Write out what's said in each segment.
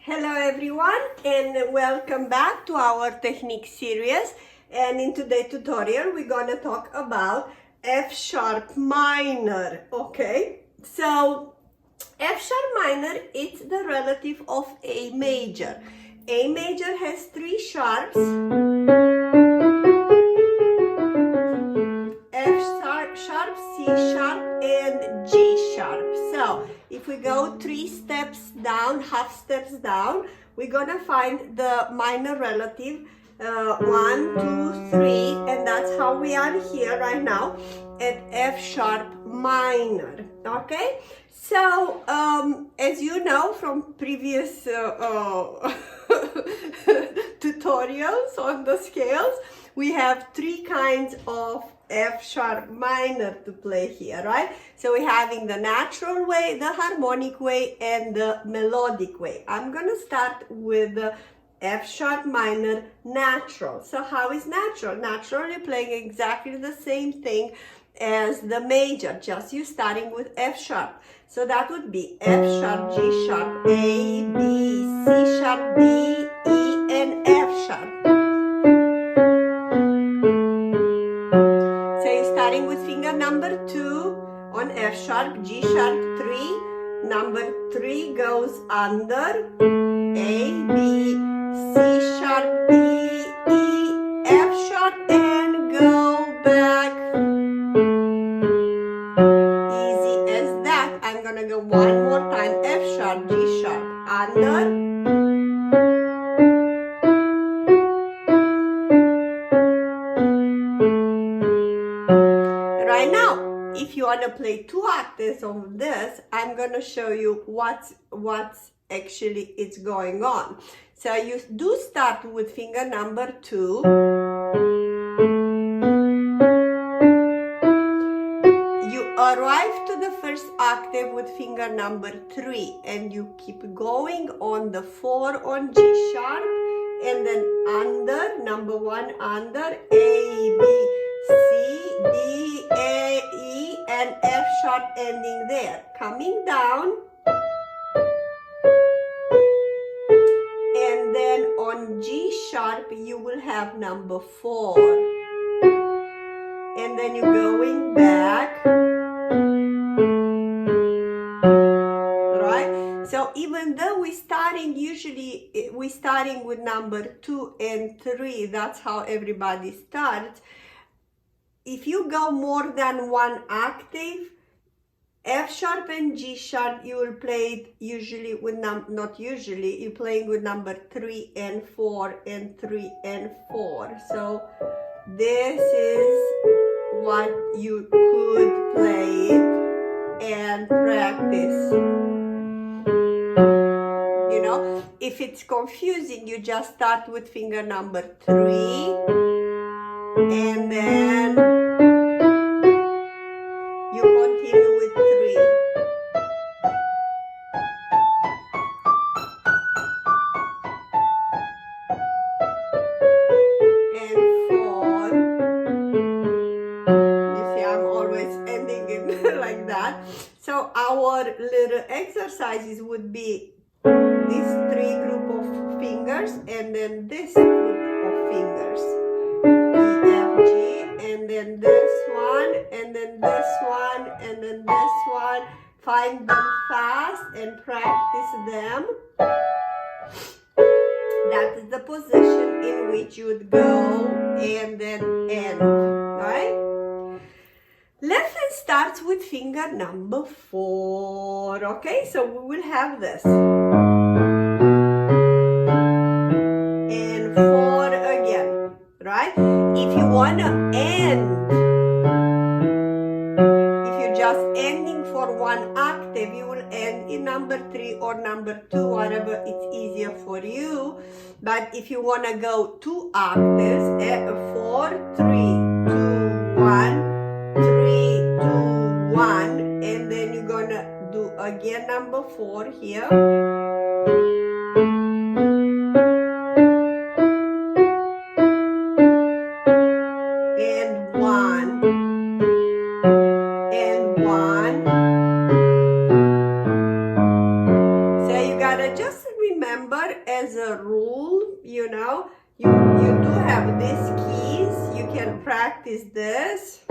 Hello everyone and welcome back to our technique series, and in today's tutorial we're gonna talk about F sharp minor. Okay, so F sharp minor is the relative of A major. A major has three sharps: F sharp, C sharp, and G sharp. So if we go three steps down, half steps down, we're gonna find the minor relative, 1, 2, 3, and that's how we are here right now at F sharp minor. Okay, so as you know from previous tutorials on the scales, we have three kinds of F sharp minor to play here, right? So we're having the natural way, the harmonic way, and the melodic way. I'm gonna start with the F sharp minor natural. So how is natural? Natural, you're playing exactly the same thing as the major, just you starting with F sharp. So that would be F sharp, G sharp, A, B, C sharp, D, E, and F sharp. So you're starting with finger number 2 on F sharp, G sharp 3, number 3 goes under A, B, C sharp, D, E, F sharp, and go back. Easy as that. I'm gonna go one more time. F sharp, G sharp, under. Right now, if you want to play 2 octaves of this, I'm going to show you what's actually it's going on. So you do start with finger number 2. You arrive to the first octave with finger number 3, and you keep going on the 4 on G sharp, and then under, number 1 under, A, B, C, D, A, E, and F sharp ending there. Coming down, and then on G sharp you will have number 4, and then you're going back, right? So even though we're starting with number 2 and 3, that's how everybody starts. If you go more than 1 octave, F sharp and G sharp, you will play it usually with you're playing with number 3 and 4 and 3 and 4. So this is what you could play it and practice. You know, if it's confusing, you just start with finger number 3, and then you continue with 3. And 4. You see, I'm always ending it like that. So our little exercises would be these 3 group of fingers, and then this group of fingers. E, F, G, and then this one, and then this one, and then this one. Find them fast and practice them. That is the position in which you would go and then end, right? Let's start with finger number 4, okay? So we will have this. And 4 again, right? If you want to end, if you're just ending for 1 octave, you will end in number 3 or number 2, whatever it's easier for you. But if you want to go 2 octaves, 4, 3, 2, 1, 3, 2, 1, and then you're going to do again number 4 here. Remember you know, you do have these keys. You can practice this.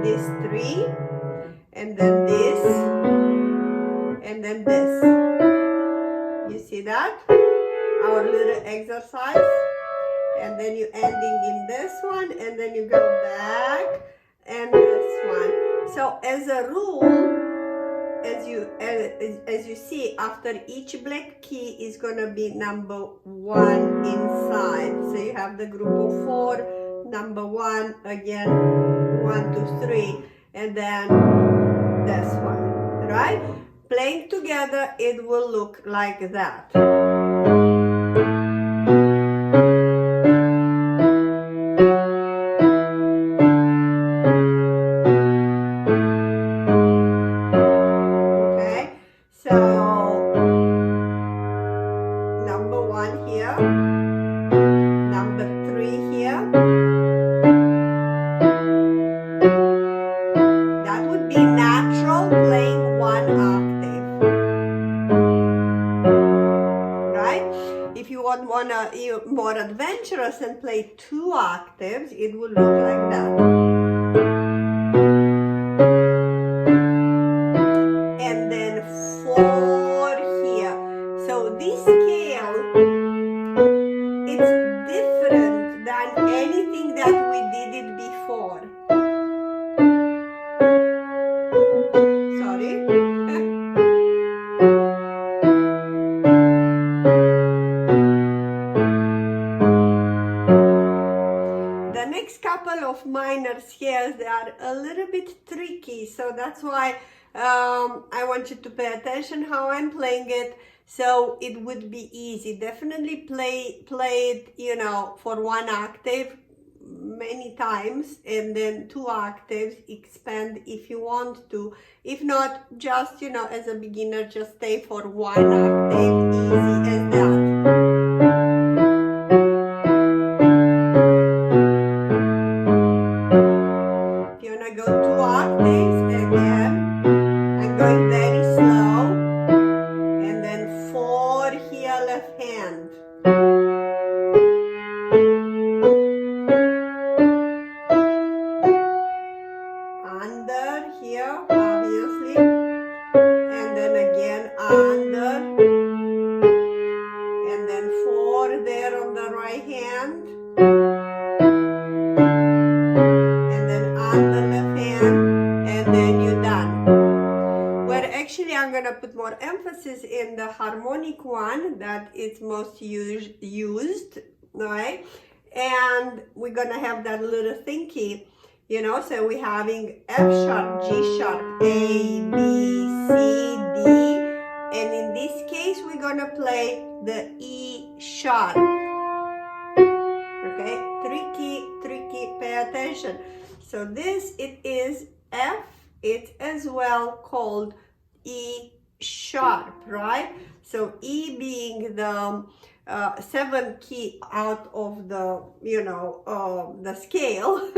These three, and then this, and then this. You see that? Our little exercise. And then you ending in this one, and then you go back, and this one. So as a rule, as you see, after each black key is gonna be number 1 inside. So you have the group of 4, number 1 again, 1, 2, 3, and then this one, right? Playing together, it will look like that. More adventurous and play 2 octaves, it will look like that. And then 4 here. So this scale, it's different than anything that we did it before. Sorry. Couple of minor scales, they are a little bit tricky, so that's why I want you to pay attention how I'm playing it, so it would be easy. Definitely play it, you know, for 1 octave many times, and then 2 octaves, expand if you want to. If not, just, you know, as a beginner, just stay for 1 octave, easy as that. Go 2 octaves again. I'm going very slow, and then 4 here, left hand. Under here, obviously, and then again under, and then 4 there on the right hand. I'm going to put more emphasis in the harmonic one that is most used, right? And we're going to have that little thinky, you know, so we're having F sharp, G sharp, A, B, C, D, and in this case, we're going to play the E sharp. Okay, tricky, pay attention. So this, it is F, it's as well called E sharp, right? So E being the 7th key out of the, you know, the scale.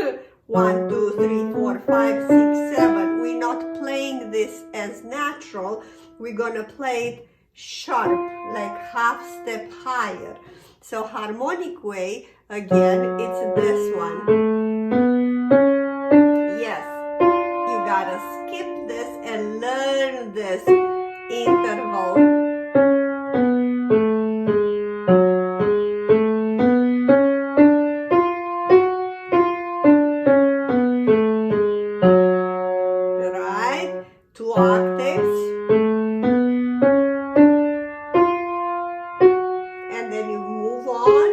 1, 2, 3, 4, 5, 6, 7. We're not playing this as natural. We're gonna play it sharp, like half step higher. So harmonic way, again, it's this one. Yes, you gotta skip this and learn this interval. Right? 2 octaves. And then you move on.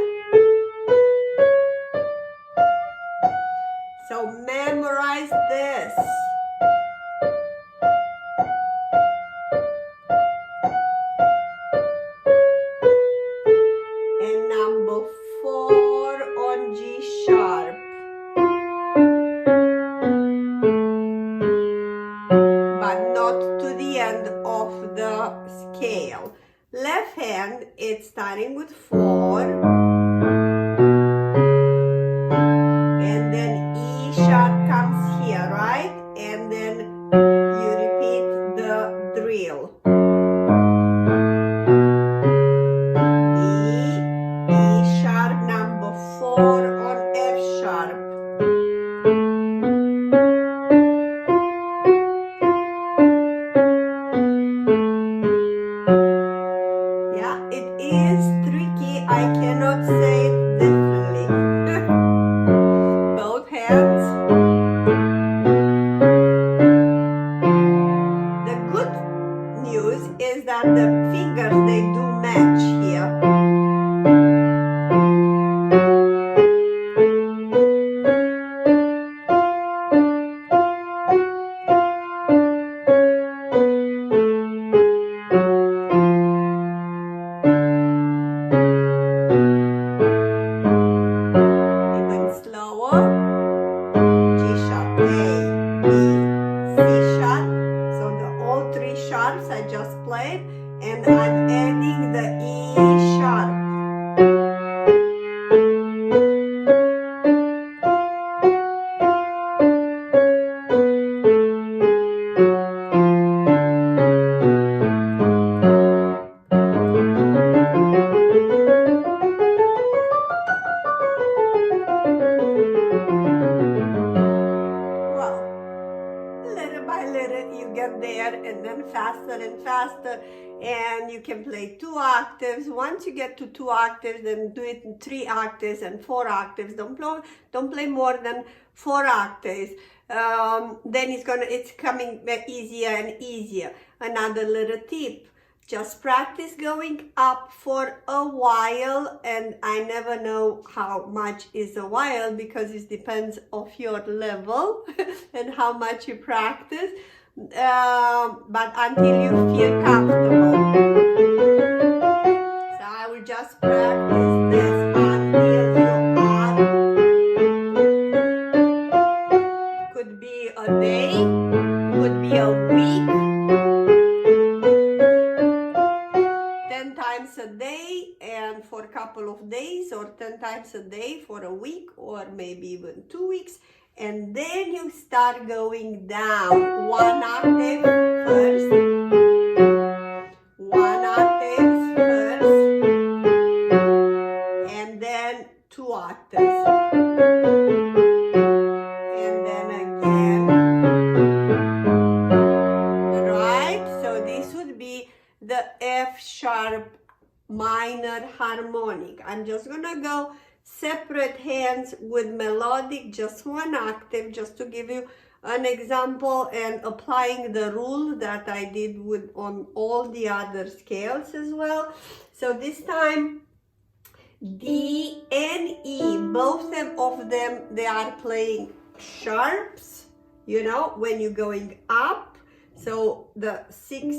So memorize this. And number 4 on G sharp. But not to the end of the scale. Left hand, it's starting with 4. And then E sharp comes here, right? And then you repeat the drill. there, and then faster and faster, and you can play 2 octaves. Once you get to 2 octaves, then do it in 3 octaves and 4 octaves. Don't play more than 4 octaves. Then it's coming easier and easier. Another little tip: just practice going up for a while, and I never know how much is a while because it depends of your level and how much you practice, but until you feel comfortable. So I will just practice this until you are, could be a day, could be a week, 10 times a day and for a couple of days, or 10 times a day for a week, or maybe even 2 weeks, and then you start going down 1 octave first, 1 octave first, and then 2 octaves, and then again, right? So this would be the F sharp minor harmonic. I'm just gonna go separate hands with melodic, just 1 octave, just to give you an example, and applying the rule that I did on all the other scales as well. So this time D and E, both of them, they are playing sharps, you know, when you're going up. So the 6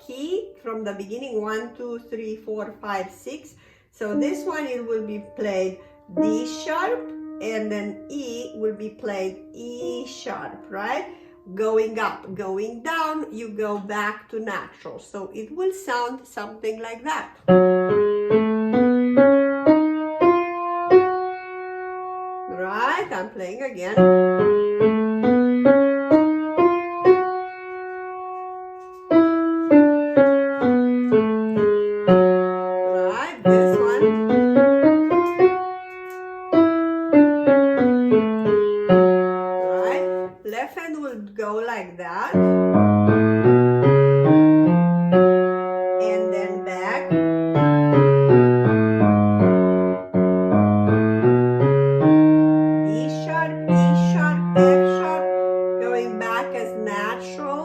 key from the beginning, 1, 2, 3, 4, 5, 6. So this one, it will be played D sharp, and then E will be played E sharp, right? Going up, going down, you go back to natural. So it will sound something like that. Right, I'm playing again. Go like that, and then back, D sharp, E sharp, F sharp, going back as natural,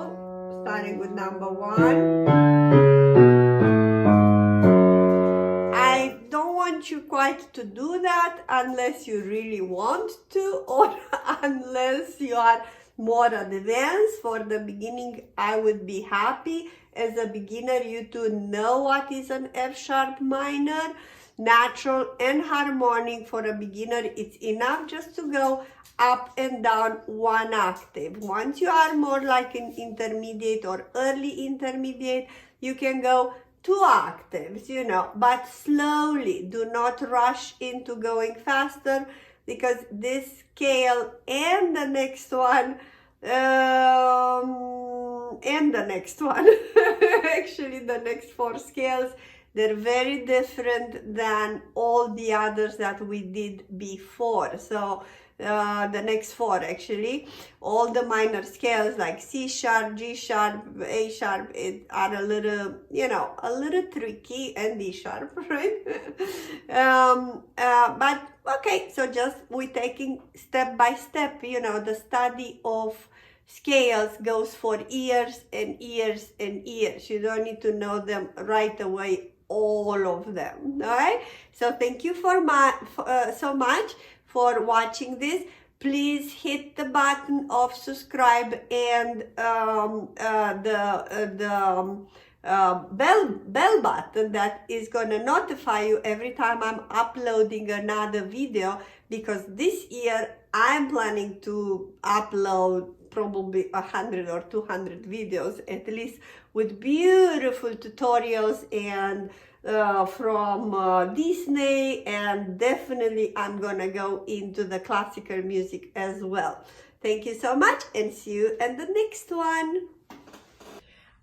starting with number 1. I don't want you quite to do that unless you really want to, or unless you are more advanced. For the beginning, I would be happy as a beginner you to know what is an F sharp minor. Natural and harmonic for a beginner, it's enough just to go up and down 1 octave. Once you are more like an intermediate or early intermediate, you can go 2 octaves, you know, but slowly. Do not rush into going faster, because this scale and the next one actually the next 4 scales, they're very different than all the others that we did before. So the next 4, actually, all the minor scales like C sharp, G sharp, A sharp, are a little, you know, a little tricky, and D sharp, right? But okay, so just we're taking step by step. You know, the study of scales goes for years and years and years. You don't need to know them right away, all of them. All right, so thank you so much for watching this. Please hit the button of subscribe and bell button that is going to notify you every time I'm uploading another video, because this year I'm planning to upload probably 100 or 200 videos at least, with beautiful tutorials and from Disney, and definitely I'm gonna go into the classical music as well. Thank you so much, and see you in the next one.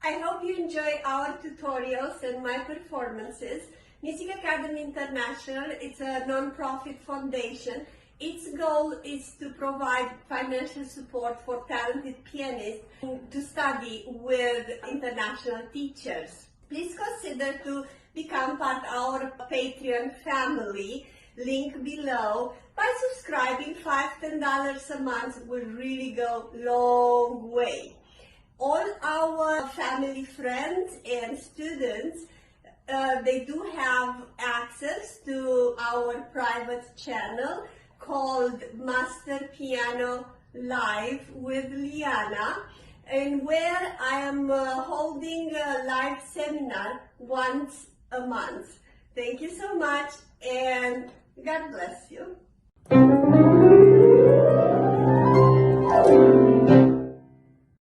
I hope you enjoy our tutorials and my performances. Music Academy International, it's a non-profit foundation, Its goal is to provide financial support for talented pianists to study with international teachers. Please consider to become part of our Patreon family, link below. By subscribing, $5-10 a month will really go long way. All our family friends and students, they do have access to our private channel called Master Piano Live with Liana, and where I am holding a live seminar once a month. Thank you so much, and God bless you.